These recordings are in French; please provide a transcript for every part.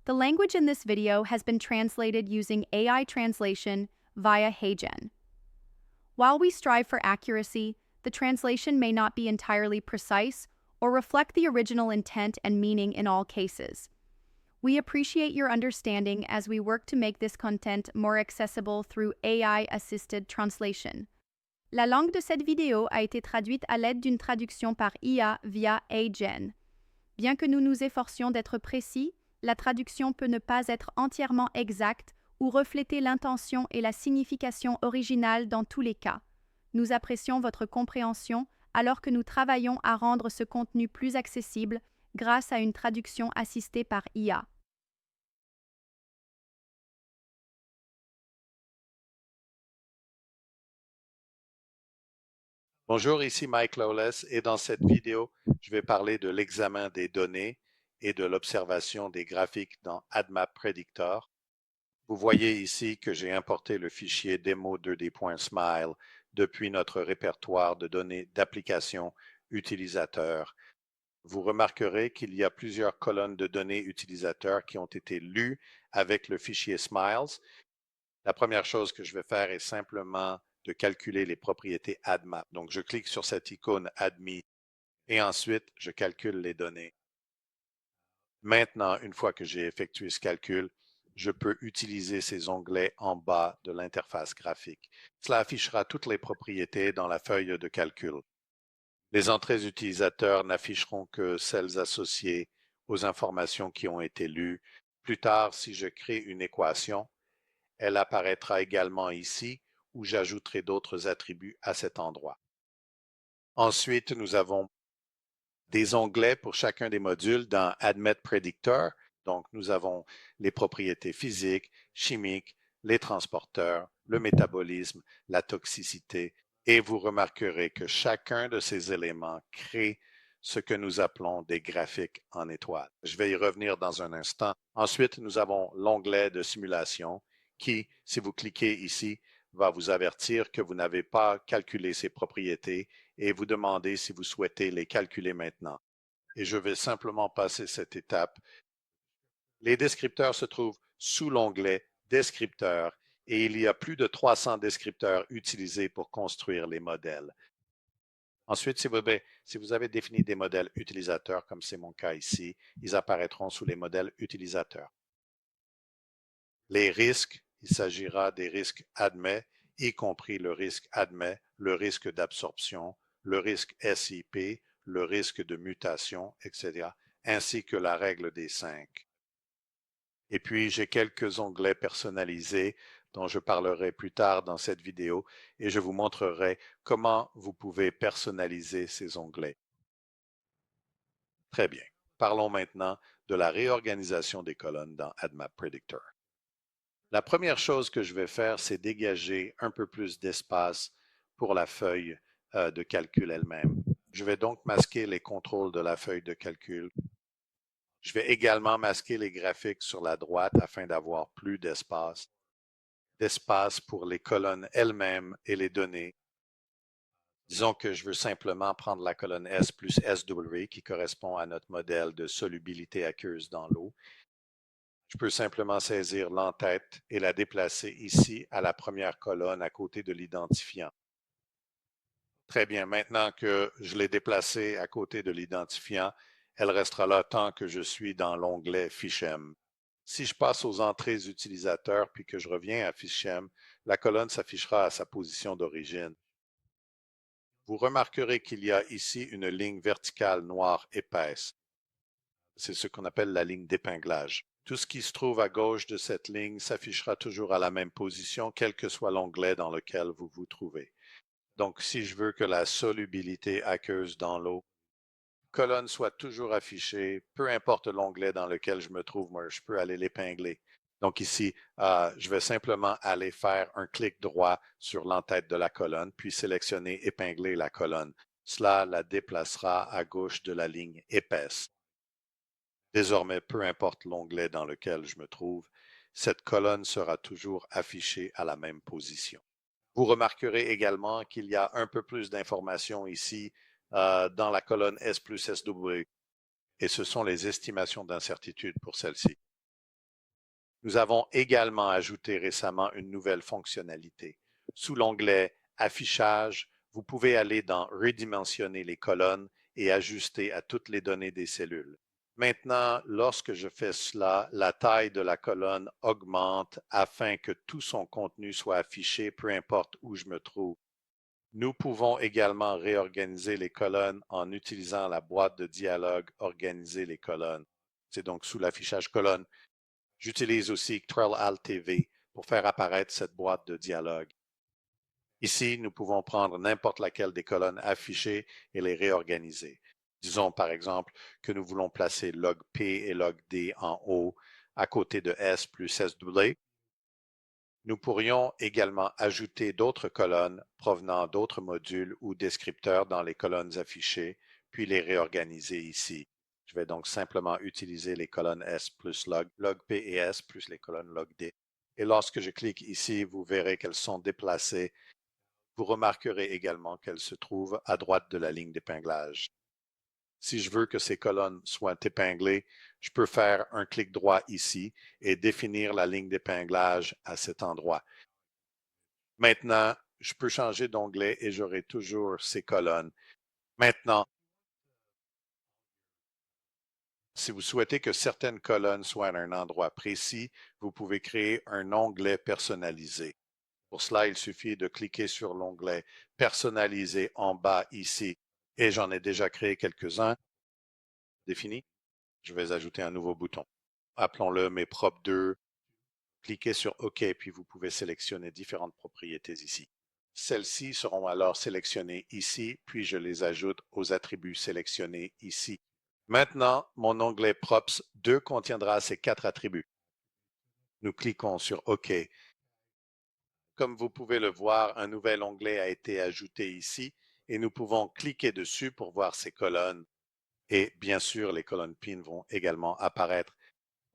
The language in this video has been translated using AI translation via HeyGen. While we strive for accuracy, the translation may not be entirely precise or reflect the original intent and meaning in all cases. We appreciate your understanding as we work to make this content more accessible through AI-assisted translation. La langue de cette vidéo a été traduite à l'aide d'une traduction par IA via HeyGen. Bien que nous nous efforcions d'être précis, la traduction peut ne pas être entièrement exacte ou refléter l'intention et la signification originale dans tous les cas. Nous apprécions votre compréhension alors que nous travaillons à rendre ce contenu plus accessible grâce à une traduction assistée par IA. Bonjour, ici Mike Lawless et dans cette vidéo, je vais parler de l'examen des données et de l'observation des graphiques dans ADMAP Predictor. Vous voyez ici que j'ai importé le fichier demo2d.smile depuis notre répertoire de données d'application utilisateur. Vous remarquerez qu'il y a plusieurs colonnes de données utilisateurs qui ont été lues avec le fichier Smiles. La première chose que je vais faire est simplement de calculer les propriétés ADMAP. Donc, je clique sur cette icône ADME et ensuite, je calcule les données. Maintenant, une fois que j'ai effectué ce calcul, je peux utiliser ces onglets en bas de l'interface graphique. Cela affichera toutes les propriétés dans la feuille de calcul. Les entrées utilisateurs n'afficheront que celles associées aux informations qui ont été lues. Plus tard, si je crée une équation, elle apparaîtra également ici où j'ajouterai d'autres attributs à cet endroit. Ensuite, nous avons des onglets pour chacun des modules dans ADMET Predictor. Donc, nous avons les propriétés physiques, chimiques, les transporteurs, le métabolisme, la toxicité, et vous remarquerez que chacun de ces éléments crée ce que nous appelons des graphiques en étoiles. Je vais y revenir dans un instant. Ensuite, nous avons l'onglet de simulation qui, si vous cliquez ici, va vous avertir que vous n'avez pas calculé ces propriétés et vous demander si vous souhaitez les calculer maintenant. Et je vais simplement passer cette étape. Les descripteurs se trouvent sous l'onglet Descripteurs et il y a plus de 300 descripteurs utilisés pour construire les modèles. Ensuite, si vous avez défini des modèles utilisateurs, comme c'est mon cas ici, ils apparaîtront sous les modèles utilisateurs. Les risques, il s'agira des risques admets, y compris le risque admet, le risque d'absorption, le risque SIP, le risque de mutation, etc., ainsi que la règle des 5. Et puis, j'ai quelques onglets personnalisés dont je parlerai plus tard dans cette vidéo et je vous montrerai comment vous pouvez personnaliser ces onglets. Très bien. Parlons maintenant de la réorganisation des colonnes dans ADMAP Predictor. La première chose que je vais faire, c'est dégager un peu plus d'espace pour la feuille de calcul elle-même. Je vais donc masquer les contrôles de la feuille de calcul. Je vais également masquer les graphiques sur la droite afin d'avoir plus d'espace pour les colonnes elles-mêmes et les données. Disons que je veux simplement prendre la colonne S plus SW qui correspond à notre modèle de solubilité aqueuse dans l'eau. Je peux simplement saisir l'entête et la déplacer ici à la première colonne à côté de l'identifiant. Très bien, maintenant que je l'ai déplacée à côté de l'identifiant, elle restera là tant que je suis dans l'onglet Fichem. Si je passe aux entrées utilisateurs puis que je reviens à Fichem, la colonne s'affichera à sa position d'origine. Vous remarquerez qu'il y a ici une ligne verticale noire épaisse. C'est ce qu'on appelle la ligne d'épinglage. Tout ce qui se trouve à gauche de cette ligne s'affichera toujours à la même position, quel que soit l'onglet dans lequel vous vous trouvez. Donc, si je veux que la solubilité aqueuse dans l'eau colonne soit toujours affichée, peu importe l'onglet dans lequel je me trouve, moi, je peux aller l'épingler. Donc ici, je vais simplement aller faire un clic droit sur l'entête de la colonne, puis sélectionner épingler la colonne. Cela la déplacera à gauche de la ligne épaisse. Désormais, peu importe l'onglet dans lequel je me trouve, cette colonne sera toujours affichée à la même position. Vous remarquerez également qu'il y a un peu plus d'informations ici dans la colonne S plus SW et ce sont les estimations d'incertitude pour celle-ci. Nous avons également ajouté récemment une nouvelle fonctionnalité. Sous l'onglet Affichage, vous pouvez aller dans Redimensionner les colonnes et ajuster à toutes les données des cellules. Maintenant, lorsque je fais cela, la taille de la colonne augmente afin que tout son contenu soit affiché, peu importe où je me trouve. Nous pouvons également réorganiser les colonnes en utilisant la boîte de dialogue Organiser les colonnes. C'est donc sous l'affichage colonne. J'utilise aussi Ctrl Alt TV pour faire apparaître cette boîte de dialogue. Ici, nous pouvons prendre n'importe laquelle des colonnes affichées et les réorganiser. Disons par exemple que nous voulons placer log P et log D en haut à côté de S plus SW. Nous pourrions également ajouter d'autres colonnes provenant d'autres modules ou descripteurs dans les colonnes affichées, puis les réorganiser ici. Je vais donc simplement utiliser les colonnes S plus log, log P et S plus les colonnes log D. Et lorsque je clique ici, vous verrez qu'elles sont déplacées. Vous remarquerez également qu'elles se trouvent à droite de la ligne d'épinglage. Si je veux que ces colonnes soient épinglées, je peux faire un clic droit ici et définir la ligne d'épinglage à cet endroit. Maintenant, je peux changer d'onglet et j'aurai toujours ces colonnes. Maintenant, si vous souhaitez que certaines colonnes soient à un endroit précis, vous pouvez créer un onglet personnalisé. Pour cela, il suffit de cliquer sur l'onglet Personnaliser en bas ici. Et j'en ai déjà créé quelques-uns. Défini. Je vais ajouter un nouveau bouton. Appelons-le mes propres 2. Cliquez sur OK, puis vous pouvez sélectionner différentes propriétés ici. Celles-ci seront alors sélectionnées ici, puis je les ajoute aux attributs sélectionnés ici. Maintenant, mon onglet Props 2 contiendra ces 4 attributs. Nous cliquons sur OK. Comme vous pouvez le voir, un nouvel onglet a été ajouté ici et nous pouvons cliquer dessus pour voir ces colonnes. Et bien sûr, les colonnes PIN vont également apparaître.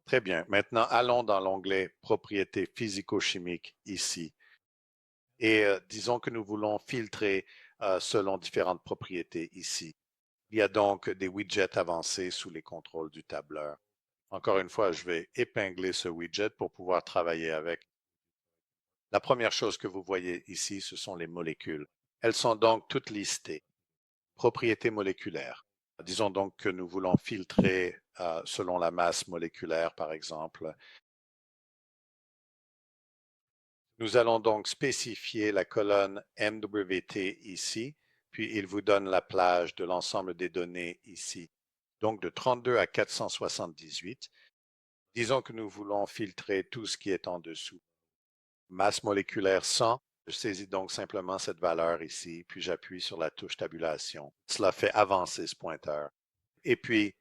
Très bien. Maintenant, allons dans l'onglet Propriétés physico-chimiques ici. Et disons que nous voulons filtrer selon différentes propriétés ici. Il y a donc des widgets avancés sous les contrôles du tableur. Encore une fois, je vais épingler ce widget pour pouvoir travailler avec. La première chose que vous voyez ici, ce sont les molécules. Elles sont donc toutes listées. Propriétés moléculaires. Disons donc que nous voulons filtrer selon la masse moléculaire, par exemple. Nous allons donc spécifier la colonne MWT ici, puis il vous donne la plage de l'ensemble des données ici. Donc de 32 à 478. Disons que nous voulons filtrer tout ce qui est en dessous. Masse moléculaire 100. Je saisis donc simplement cette valeur ici, puis j'appuie sur la touche tabulation. Cela fait avancer ce pointeur. Et puis,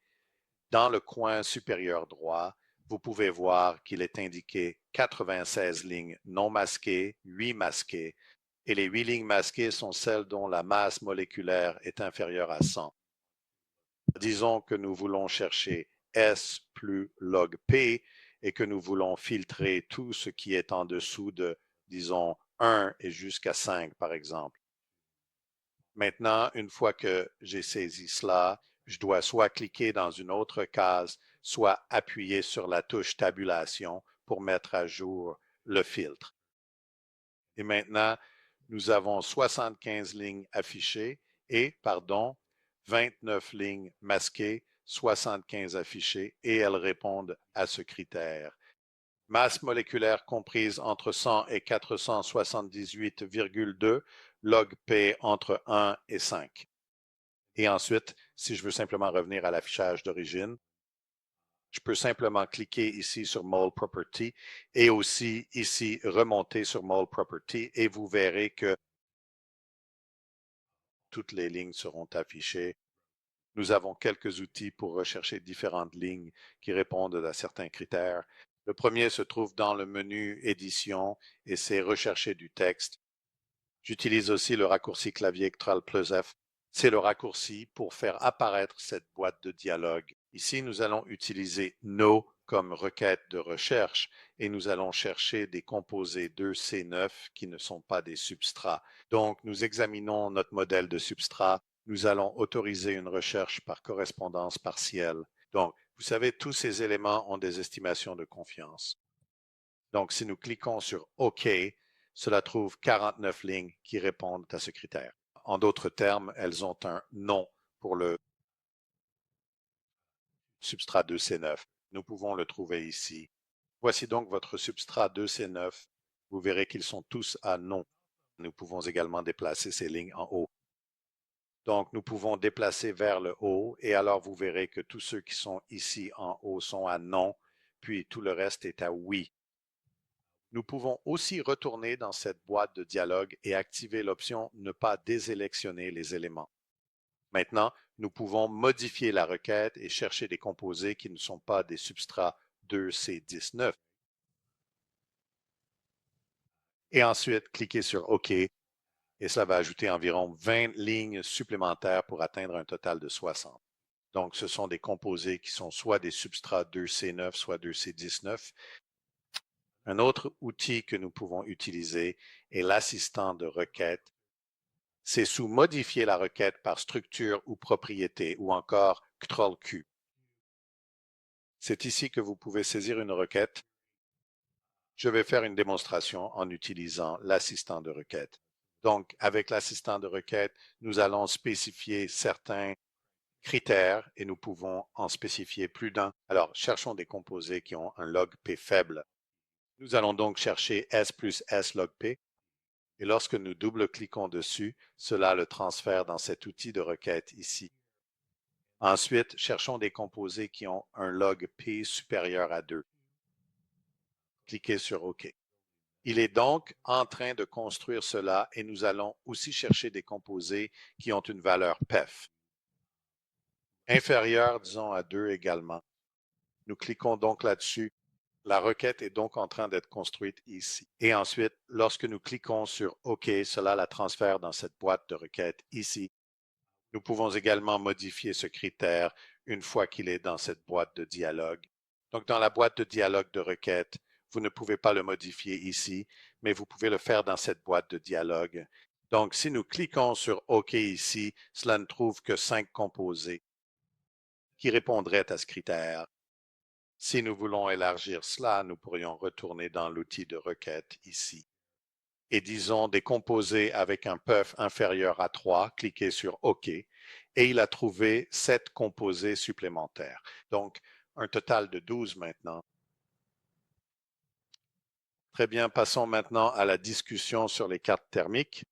dans le coin supérieur droit, vous pouvez voir qu'il est indiqué 96 lignes non masquées, 8 masquées, et les 8 lignes masquées sont celles dont la masse moléculaire est inférieure à 100. Disons que nous voulons chercher S plus log P et que nous voulons filtrer tout ce qui est en dessous de, disons, 1 et jusqu'à 5, par exemple. Maintenant, une fois que j'ai saisi cela, je dois soit cliquer dans une autre case, soit appuyer sur la touche tabulation pour mettre à jour le filtre. Et maintenant, nous avons 75 lignes affichées et, 29 lignes masquées, 75 affichées et elles répondent à ce critère. Masse moléculaire comprise entre 100 et 478,2, log P entre 1 et 5. Et ensuite, si je veux simplement revenir à l'affichage d'origine, je peux simplement cliquer ici sur Mole Property et aussi ici remonter sur Mole Property et vous verrez que toutes les lignes seront affichées. Nous avons quelques outils pour rechercher différentes lignes qui répondent à certains critères. Le premier se trouve dans le menu Édition et c'est Rechercher du texte. J'utilise aussi le raccourci clavier Ctrl plus F. C'est le raccourci pour faire apparaître cette boîte de dialogue. Ici, nous allons utiliser No comme requête de recherche et nous allons chercher des composés 2C9 qui ne sont pas des substrats. Donc, nous examinons notre modèle de substrat. Nous allons autoriser une recherche par correspondance partielle. Donc, vous savez, tous ces éléments ont des estimations de confiance. Donc, si nous cliquons sur OK, cela trouve 49 lignes qui répondent à ce critère. En d'autres termes, elles ont un nom pour le substrat 2C9. Nous pouvons le trouver ici. Voici donc votre substrat 2C9. Vous verrez qu'ils sont tous à nom. Nous pouvons également déplacer ces lignes en haut. Donc, nous pouvons déplacer vers le haut et alors vous verrez que tous ceux qui sont ici en haut sont à non, puis tout le reste est à oui. Nous pouvons aussi retourner dans cette boîte de dialogue et activer l'option Ne pas désélectionner les éléments. Maintenant, nous pouvons modifier la requête et chercher des composés qui ne sont pas des substrats 2C19. Et ensuite, cliquer sur OK et cela va ajouter environ 20 lignes supplémentaires pour atteindre un total de 60. Donc, ce sont des composés qui sont soit des substrats 2C9, soit 2C19. Un autre outil que nous pouvons utiliser est l'assistant de requête. C'est sous Modifier la requête par structure ou propriété ou encore CTRL-Q. C'est ici que vous pouvez saisir une requête. Je vais faire une démonstration en utilisant l'assistant de requête. Donc, avec l'assistant de requête, nous allons spécifier certains critères et nous pouvons en spécifier plus d'un. Alors, cherchons des composés qui ont un log P faible. Nous allons donc chercher S plus S log P et lorsque nous double-cliquons dessus, cela le transfère dans cet outil de requête ici. Ensuite, cherchons des composés qui ont un log P supérieur à 2. Cliquez sur OK. Il est donc en train de construire cela et nous allons aussi chercher des composés qui ont une valeur PEF. Inférieure, disons, à 2 également. Nous cliquons donc là-dessus. La requête est donc en train d'être construite ici. Et ensuite, lorsque nous cliquons sur OK, cela la transfère dans cette boîte de requête ici. Nous pouvons également modifier ce critère une fois qu'il est dans cette boîte de dialogue. Donc, dans la boîte de dialogue de requête, vous ne pouvez pas le modifier ici, mais vous pouvez le faire dans cette boîte de dialogue. Donc, si nous cliquons sur OK ici, cela ne trouve que 5 composés qui répondraient à ce critère. Si nous voulons élargir cela, nous pourrions retourner dans l'outil de requête ici. Et disons des composés avec un PEF inférieur à 3, cliquez sur OK, et il a trouvé 7 composés supplémentaires. Donc, un total de 12 maintenant. Très bien, passons maintenant à la discussion sur les cartes thermiques.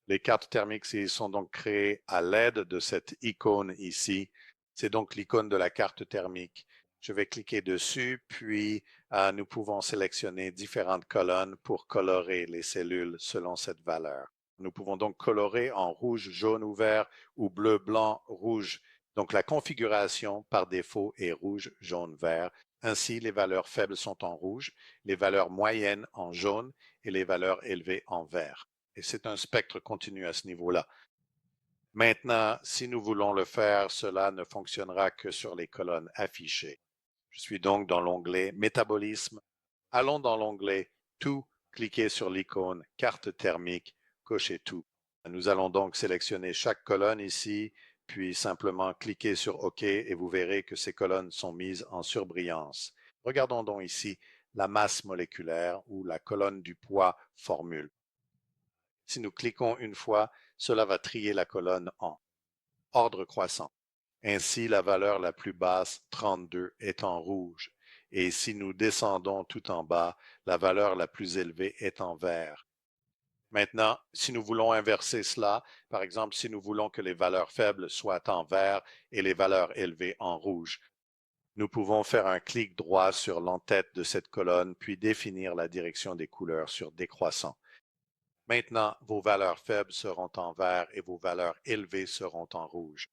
Les cartes thermiques sont donc créées à l'aide de cette icône ici. C'est donc l'icône de la carte thermique. Je vais cliquer dessus, puis nous pouvons sélectionner différentes colonnes pour colorer les cellules selon cette valeur. Nous pouvons donc colorer en rouge, jaune ou vert ou bleu, blanc, rouge. Donc la configuration par défaut est rouge, jaune, vert. Ainsi, les valeurs faibles sont en rouge, les valeurs moyennes en jaune et les valeurs élevées en vert. Et c'est un spectre continu à ce niveau-là. Maintenant, si nous voulons le faire, cela ne fonctionnera que sur les colonnes affichées. Je suis donc dans l'onglet Métabolisme. Allons dans l'onglet Tout, cliquez sur l'icône Carte thermique, cochez Tout. Nous allons donc sélectionner chaque colonne ici, puis simplement cliquer sur OK et vous verrez que ces colonnes sont mises en surbrillance. Regardons donc ici la masse moléculaire ou la colonne du poids formule. Si nous cliquons une fois, cela va trier la colonne en ordre croissant. Ainsi, la valeur la plus basse, 32, est en rouge. Et si nous descendons tout en bas, la valeur la plus élevée est en vert. Maintenant, si nous voulons inverser cela, par exemple, si nous voulons que les valeurs faibles soient en vert et les valeurs élevées en rouge, nous pouvons faire un clic droit sur l'entête de cette colonne, puis définir la direction des couleurs sur décroissant. Maintenant, vos valeurs faibles seront en vert et vos valeurs élevées seront en rouge.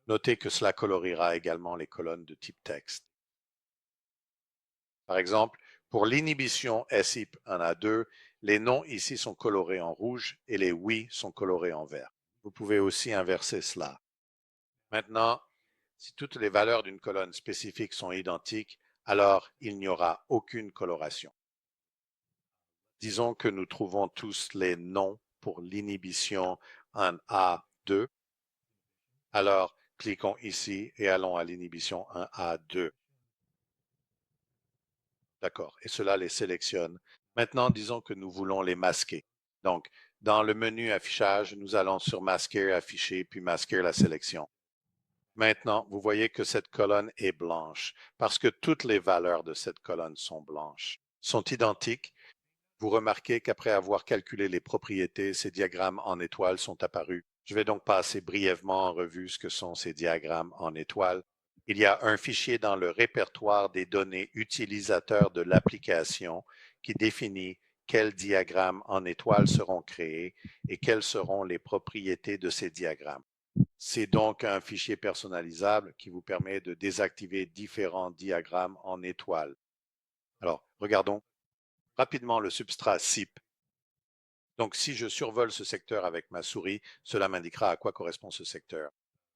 Notez que cela coloriera également les colonnes de type texte. Par exemple, pour l'inhibition SIP1A2, les non ici sont colorés en rouge et les oui sont colorés en vert. Vous pouvez aussi inverser cela. Maintenant, si toutes les valeurs d'une colonne spécifique sont identiques, alors il n'y aura aucune coloration. Disons que nous trouvons tous les noms pour l'inhibition en A2. Alors, cliquons ici et allons à l'inhibition 1A2. D'accord. Et cela les sélectionne. Maintenant, disons que nous voulons les masquer. Donc, dans le menu affichage, nous allons sur masquer, afficher, puis masquer la sélection. Maintenant, vous voyez que cette colonne est blanche parce que toutes les valeurs de cette colonne sont blanches, sont identiques. Vous remarquez qu'après avoir calculé les propriétés, ces diagrammes en étoiles sont apparus. Je vais donc passer brièvement en revue ce que sont ces diagrammes en étoiles. Il y a un fichier dans le répertoire des données utilisateurs de l'application qui définit quels diagrammes en étoiles seront créés et quelles seront les propriétés de ces diagrammes. C'est donc un fichier personnalisable qui vous permet de désactiver différents diagrammes en étoiles. Alors, regardons rapidement le substrat SIP. Donc, si je survole ce secteur avec ma souris, cela m'indiquera à quoi correspond ce secteur.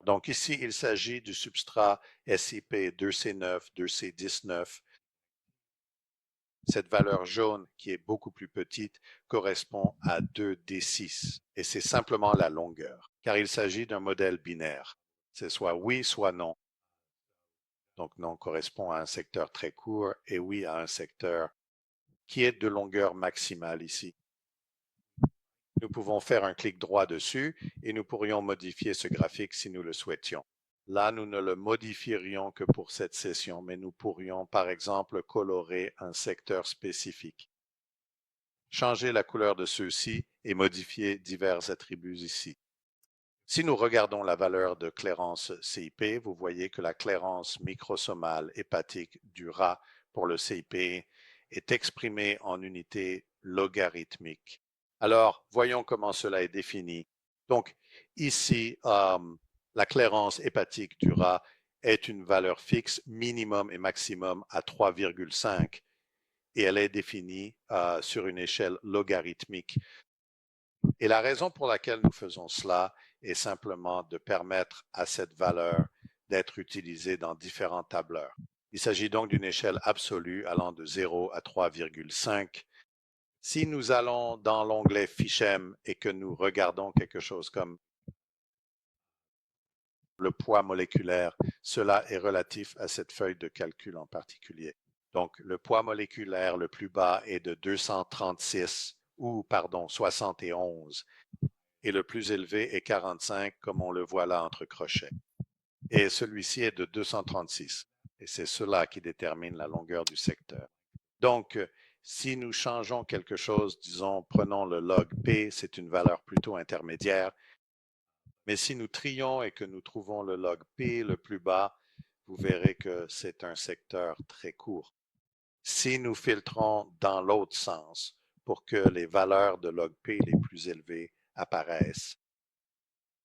Donc ici, il s'agit du substrat SIP 2C9, 2C19. Cette valeur jaune, qui est beaucoup plus petite, correspond à 2D6 et c'est simplement la longueur, car il s'agit d'un modèle binaire. C'est soit oui, soit non. Donc non correspond à un secteur très court et oui à un secteur qui est de longueur maximale ici. Nous pouvons faire un clic droit dessus et nous pourrions modifier ce graphique si nous le souhaitions. Là, nous ne le modifierions que pour cette session, mais nous pourrions par exemple colorer un secteur spécifique. Changer la couleur de ceux-ci et modifier divers attributs ici. Si nous regardons la valeur de clairance CIP, vous voyez que la clairance microsomale hépatique du rat pour le CIP est exprimée en unités logarithmiques. Alors, voyons comment cela est défini. Donc, ici, la clairance hépatique du rat est une valeur fixe minimum et maximum à 3,5 et elle est définie sur une échelle logarithmique. Et la raison pour laquelle nous faisons cela est simplement de permettre à cette valeur d'être utilisée dans différents tableurs. Il s'agit donc d'une échelle absolue allant de 0 à 3,5. Si nous allons dans l'onglet Fichem et que nous regardons quelque chose comme le poids moléculaire, cela est relatif à cette feuille de calcul en particulier. Donc, le poids moléculaire le plus bas est de 236 ou, pardon, 71 et le plus élevé est 45, comme on le voit là entre crochets. Et celui-ci est de 236. Et c'est cela qui détermine la longueur du secteur. Donc, si nous changeons quelque chose, disons, prenons le log P, c'est une valeur plutôt intermédiaire. Mais si nous trions et que nous trouvons le log P le plus bas, vous verrez que c'est un secteur très court. Si nous filtrons dans l'autre sens pour que les valeurs de log P les plus élevées apparaissent,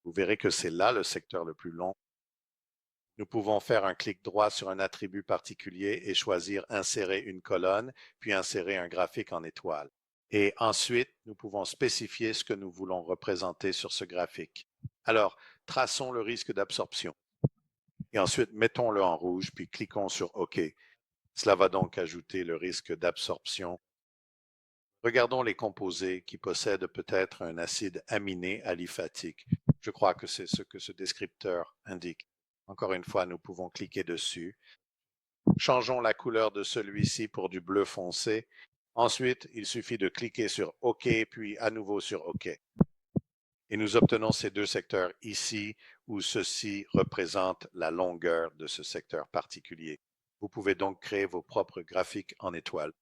vous verrez que c'est là le secteur le plus long. Nous pouvons faire un clic droit sur un attribut particulier et choisir insérer une colonne, puis insérer un graphique en étoile. Et ensuite, nous pouvons spécifier ce que nous voulons représenter sur ce graphique. Alors, traçons le risque d'absorption. Et ensuite, mettons-le en rouge, puis cliquons sur OK. Cela va donc ajouter le risque d'absorption. Regardons les composés qui possèdent peut-être un acide aminé aliphatique. Je crois que c'est ce que ce descripteur indique. Encore une fois, nous pouvons cliquer dessus. Changeons la couleur de celui-ci pour du bleu foncé. Ensuite, il suffit de cliquer sur OK, puis à nouveau sur OK. Et nous obtenons ces deux secteurs ici, où ceci représente la longueur de ce secteur particulier. Vous pouvez donc créer vos propres graphiques en étoiles.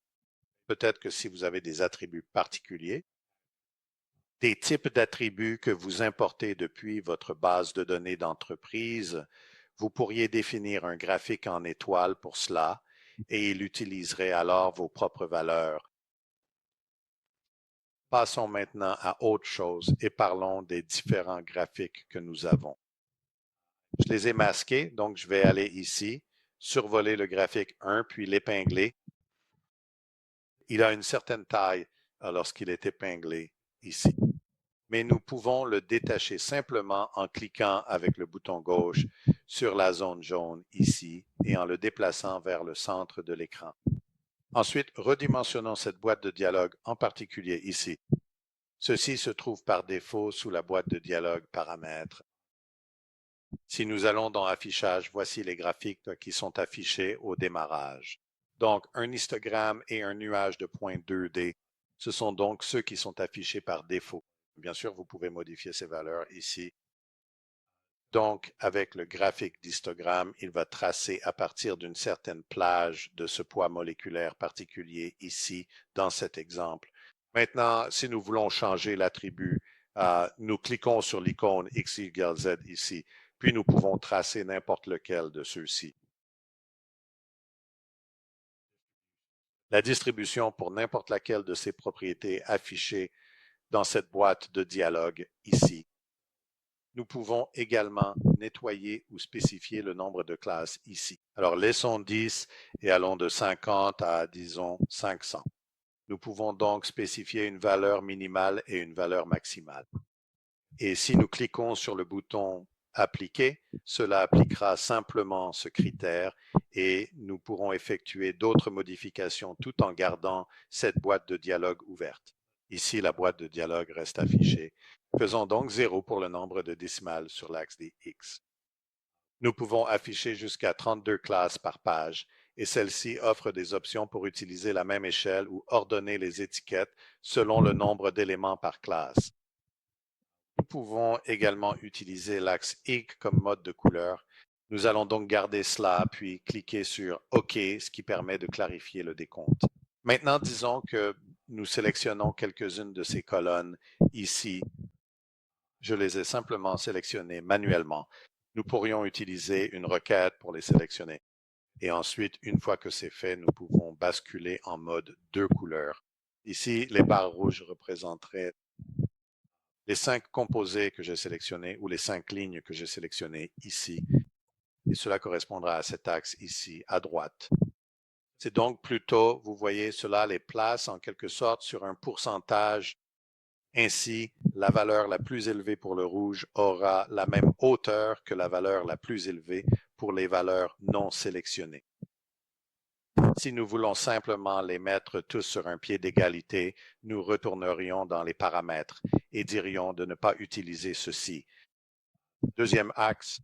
Peut-être que si vous avez des attributs particuliers, des types d'attributs que vous importez depuis votre base de données d'entreprise, vous pourriez définir un graphique en étoile pour cela et il utiliserait alors vos propres valeurs. Passons maintenant à autre chose et parlons des différents graphiques que nous avons. Je les ai masqués, donc je vais aller ici, survoler le graphique 1, puis l'épingler. Il a une certaine taille lorsqu'il est épinglé ici. Mais nous pouvons le détacher simplement en cliquant avec le bouton gauche sur la zone jaune ici et en le déplaçant vers le centre de l'écran. Ensuite, redimensionnons cette boîte de dialogue, en particulier ici. Ceci se trouve par défaut sous la boîte de dialogue paramètres. Si nous allons dans Affichage, voici les graphiques qui sont affichés au démarrage. Donc, un histogramme et un nuage de points 2D, ce sont donc ceux qui sont affichés par défaut. Bien sûr, vous pouvez modifier ces valeurs ici. Donc, avec le graphique d'histogramme, il va tracer à partir d'une certaine plage de ce poids moléculaire particulier ici, dans cet exemple. Maintenant, si nous voulons changer l'attribut, nous cliquons sur l'icône X égale Z ici, puis nous pouvons tracer n'importe lequel de ceux-ci. La distribution pour n'importe laquelle de ces propriétés affichées dans cette boîte de dialogue ici. Nous pouvons également nettoyer ou spécifier le nombre de classes ici. Alors, laissons 10 et allons de 50 à, disons, 500. Nous pouvons donc spécifier une valeur minimale et une valeur maximale. Et si nous cliquons sur le bouton Appliquer, cela appliquera simplement ce critère et nous pourrons effectuer d'autres modifications tout en gardant cette boîte de dialogue ouverte. Ici, la boîte de dialogue reste affichée. Faisons donc 0 pour le nombre de décimales sur l'axe des X. Nous pouvons afficher jusqu'à 32 classes par page et celle-ci offre des options pour utiliser la même échelle ou ordonner les étiquettes selon le nombre d'éléments par classe. Nous pouvons également utiliser l'axe Ink comme mode de couleur. Nous allons donc garder cela, puis cliquer sur OK, ce qui permet de clarifier le décompte. Maintenant, disons que nous sélectionnons quelques-unes de ces colonnes ici. Je les ai simplement sélectionnées manuellement. Nous pourrions utiliser une requête pour les sélectionner. Et ensuite, une fois que c'est fait, nous pouvons basculer en mode 2 couleurs. Ici, les barres rouges représenteraient les 5 composés que j'ai sélectionnés ou les 5 lignes que j'ai sélectionnées ici. Et cela correspondra à cet axe ici, à droite. C'est donc plutôt, vous voyez, cela les place en quelque sorte sur un pourcentage. Ainsi, la valeur la plus élevée pour le rouge aura la même hauteur que la valeur la plus élevée pour les valeurs non sélectionnées. Si nous voulons simplement les mettre tous sur un pied d'égalité, nous retournerions dans les paramètres et dirions de ne pas utiliser ceci. Deuxième axe,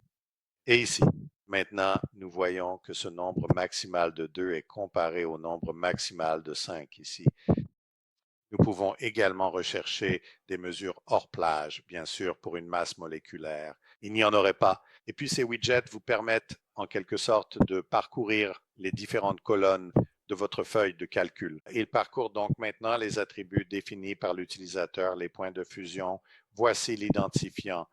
et ici. Maintenant, nous voyons que ce nombre maximal de 2 est comparé au nombre maximal de 5 ici. Nous pouvons également rechercher des mesures hors plage, bien sûr, pour une masse moléculaire. Il n'y en aurait pas. Et puis ces widgets vous permettent en quelque sorte de parcourir les différentes colonnes de votre feuille de calcul. Il parcourt donc maintenant les attributs définis par l'utilisateur, les points de fusion. Voici l'identifiant,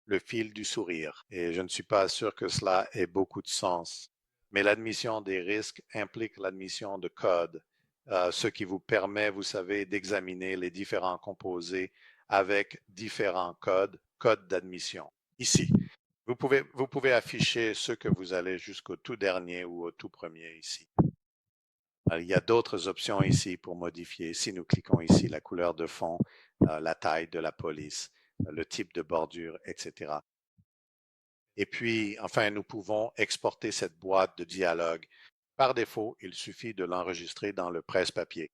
le fil du sourire. Et je ne suis pas sûr que cela ait beaucoup de sens. Mais l'admission des risques implique l'admission de code. Ce qui vous permet, vous savez, d'examiner les différents composés avec différents codes d'admission. Ici, vous pouvez afficher ce que vous allez jusqu'au tout dernier ou au tout premier ici. Alors, il y a d'autres options ici pour modifier. Si nous cliquons ici, la couleur de fond, la taille de la police, le type de bordure, etc. Et puis, enfin, nous pouvons exporter cette boîte de dialogue. Par défaut, il suffit de l'enregistrer dans le presse-papier.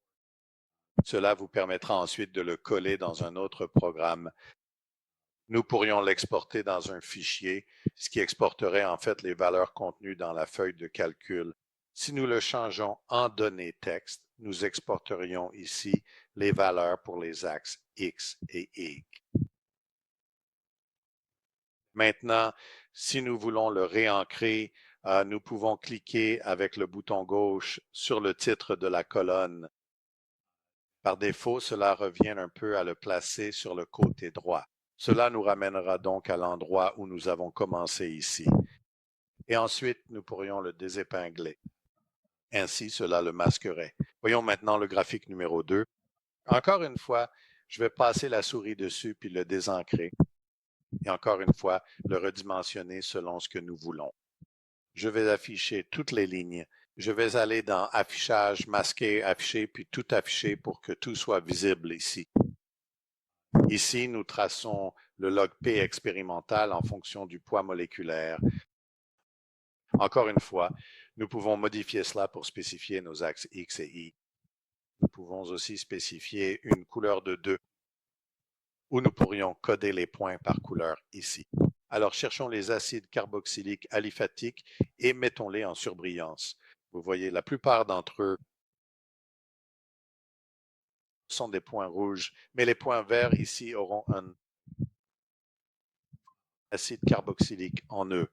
Cela vous permettra ensuite de le coller dans un autre programme. Nous pourrions l'exporter dans un fichier, ce qui exporterait en fait les valeurs contenues dans la feuille de calcul. Si nous le changeons en données texte, nous exporterions ici les valeurs pour les axes X et Y. Maintenant, si nous voulons le réancrer, nous pouvons cliquer avec le bouton gauche sur le titre de la colonne. Par défaut, cela revient un peu à le placer sur le côté droit. Cela nous ramènera donc à l'endroit où nous avons commencé ici. Et ensuite, nous pourrions le désépingler. Ainsi, cela le masquerait. Voyons maintenant le graphique numéro 2. Encore une fois, je vais passer la souris dessus puis le désancrer. Et encore une fois, le redimensionner selon ce que nous voulons. Je vais afficher toutes les lignes. Je vais aller dans Affichage, Masquer, Afficher, puis Tout afficher pour que tout soit visible ici. Ici, nous traçons le log P expérimental en fonction du poids moléculaire. Encore une fois, nous pouvons modifier cela pour spécifier nos axes X et Y. Nous pouvons aussi spécifier une couleur de 2, ou nous pourrions coder les points par couleur ici. Alors, cherchons les acides carboxyliques aliphatiques et mettons-les en surbrillance. Vous voyez, la plupart d'entre eux sont des points rouges, mais les points verts ici auront un acide carboxylique en eux.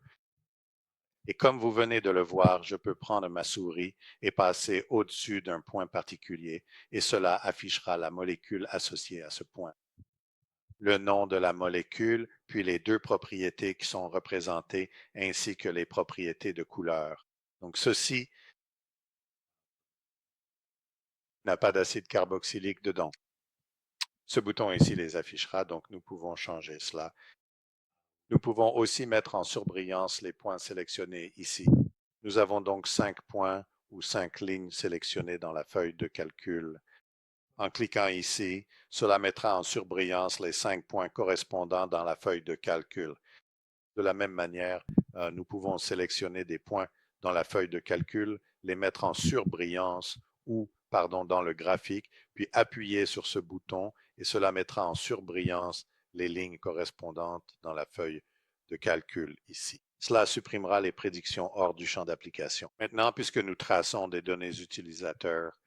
Et comme vous venez de le voir, je peux prendre ma souris et passer au-dessus d'un point particulier, et cela affichera la molécule associée à ce point. Le nom de la molécule, puis les deux propriétés qui sont représentées, ainsi que les propriétés de couleur. Donc ceci n'a pas d'acide carboxylique dedans. Ce bouton ici les affichera, donc nous pouvons changer cela. Nous pouvons aussi mettre en surbrillance les points sélectionnés ici. Nous avons donc 5 points ou 5 lignes sélectionnées dans la feuille de calcul. En cliquant ici, cela mettra en surbrillance les 5 points correspondants dans la feuille de calcul. De la même manière, nous pouvons sélectionner des points dans la feuille de calcul, les mettre en surbrillance ou, dans le graphique, puis appuyer sur ce bouton et cela mettra en surbrillance les lignes correspondantes dans la feuille de calcul ici. Cela supprimera les prédictions hors du champ d'application. Maintenant, puisque nous traçons des données utilisateurs,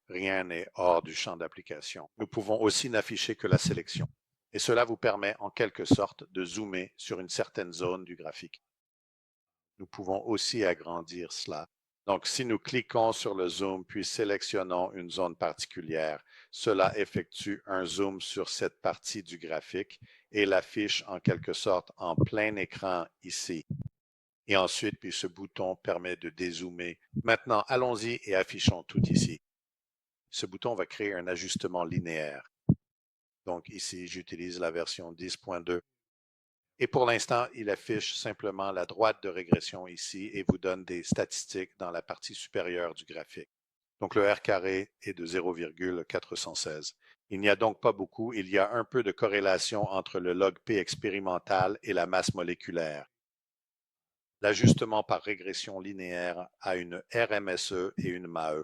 rien n'est hors du champ d'application. Nous pouvons aussi n'afficher que la sélection. Et cela vous permet en quelque sorte de zoomer sur une certaine zone du graphique. Nous pouvons aussi agrandir cela. Donc, si nous cliquons sur le zoom puis sélectionnons une zone particulière, cela effectue un zoom sur cette partie du graphique et l'affiche en quelque sorte en plein écran ici. Et ensuite, puis ce bouton permet de dézoomer. Maintenant, allons-y et affichons tout ici. Ce bouton va créer un ajustement linéaire. Donc ici, j'utilise la version 10.2. Et pour l'instant, il affiche simplement la droite de régression ici et vous donne des statistiques dans la partie supérieure du graphique. Donc le R carré est de 0,416. Il n'y a donc pas beaucoup, il y a un peu de corrélation entre le log P expérimental et la masse moléculaire. L'ajustement par régression linéaire a une RMSE et une MAE.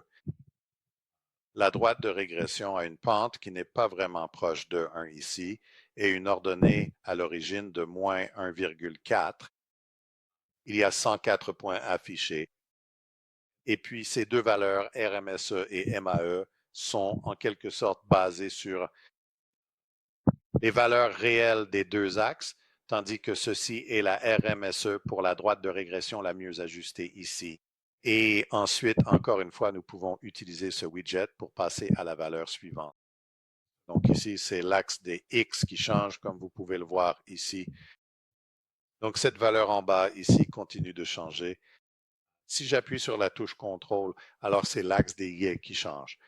La droite de régression a une pente qui n'est pas vraiment proche de 1 ici et une ordonnée à l'origine de moins 1,4. Il y a 104 points affichés. Et puis ces deux valeurs, RMSE et MAE, sont en quelque sorte basées sur les valeurs réelles des deux axes, tandis que ceci est la RMSE pour la droite de régression la mieux ajustée ici. Et ensuite, encore une fois, nous pouvons utiliser ce widget pour passer à la valeur suivante. Donc ici, c'est l'axe des X qui change, comme vous pouvez le voir ici. Donc cette valeur en bas ici continue de changer. Si j'appuie sur la touche contrôle, alors c'est l'axe des Y qui change.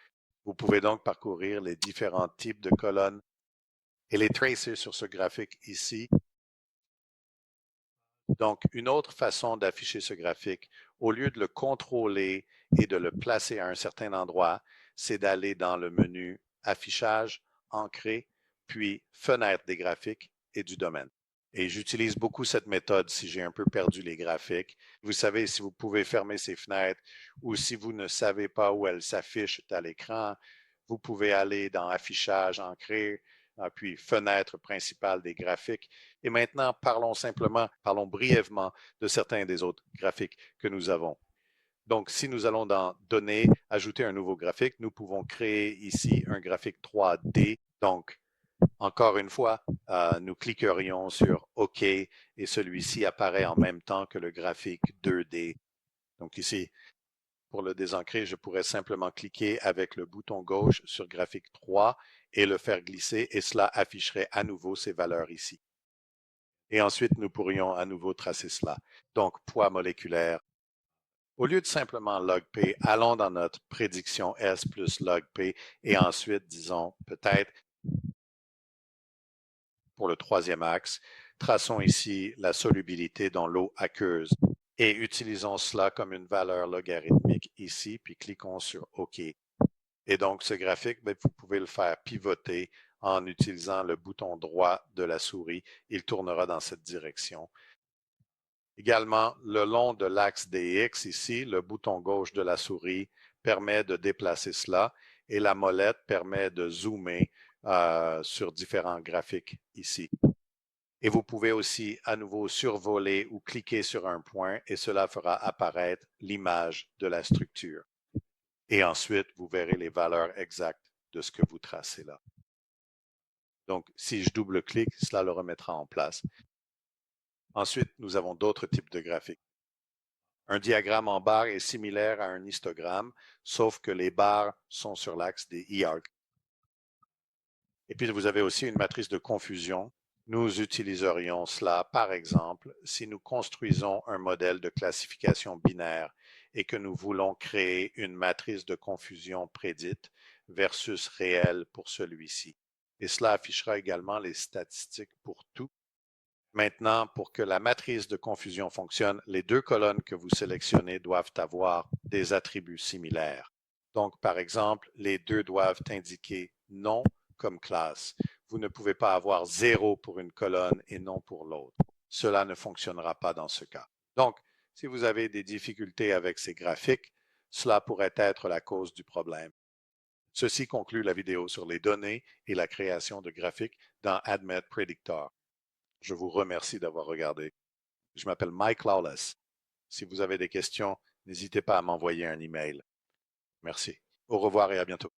Vous pouvez donc parcourir les différents types de colonnes et les tracer sur ce graphique ici. Donc, une autre façon d'afficher ce graphique, au lieu de le contrôler et de le placer à un certain endroit, c'est d'aller dans le menu Affichage, Ancrer, puis Fenêtre des graphiques et du domaine. Et j'utilise beaucoup cette méthode si j'ai un peu perdu les graphiques. Vous savez, si vous pouvez fermer ces fenêtres ou si vous ne savez pas où elles s'affichent à l'écran, vous pouvez aller dans Affichage, Ancrer, puis Fenêtre principale des graphiques. Et maintenant, parlons brièvement de certains des autres graphiques que nous avons. Donc, si nous allons dans Données, ajouter un nouveau graphique, nous pouvons créer ici un graphique 3D. Donc, encore une fois, nous cliquerions sur OK et celui-ci apparaît en même temps que le graphique 2D. Donc ici, pour le désancrer, je pourrais simplement cliquer avec le bouton gauche sur graphique 3 et le faire glisser et cela afficherait à nouveau ces valeurs ici. Et ensuite, nous pourrions à nouveau tracer cela. Donc, poids moléculaire. Au lieu de simplement log P, allons dans notre prédiction S plus log P et ensuite, disons, peut-être pour le troisième axe, traçons ici la solubilité dans l'eau aqueuse et utilisons cela comme une valeur logarithmique ici, puis cliquons sur OK. Et donc, ce graphique, vous pouvez le faire pivoter en utilisant le bouton droit de la souris. Il tournera dans cette direction. Également, le long de l'axe des X ici, le bouton gauche de la souris permet de déplacer cela et la molette permet de zoomer sur différents graphiques ici. Et vous pouvez aussi à nouveau survoler ou cliquer sur un point et cela fera apparaître l'image de la structure. Et ensuite, vous verrez les valeurs exactes de ce que vous tracez là. Donc, si je double-clique, cela le remettra en place. Ensuite, nous avons d'autres types de graphiques. Un diagramme en barre est similaire à un histogramme, sauf que les barres sont sur l'axe des e-arcs. Et puis, vous avez aussi une matrice de confusion. Nous utiliserions cela, par exemple, si nous construisons un modèle de classification binaire et que nous voulons créer une matrice de confusion prédite versus réelle pour celui-ci. Et cela affichera également les statistiques pour tout. Maintenant, pour que la matrice de confusion fonctionne, les deux colonnes que vous sélectionnez doivent avoir des attributs similaires. Donc, par exemple, les deux doivent indiquer non comme classe. Vous ne pouvez pas avoir 0 pour une colonne et non pour l'autre. Cela ne fonctionnera pas dans ce cas. Donc, si vous avez des difficultés avec ces graphiques, cela pourrait être la cause du problème. Ceci conclut la vidéo sur les données et la création de graphiques dans AdMed Predictor. Je vous remercie d'avoir regardé. Je m'appelle Mike Lawless. Si vous avez des questions, n'hésitez pas à m'envoyer un email. Merci. Au revoir et à bientôt.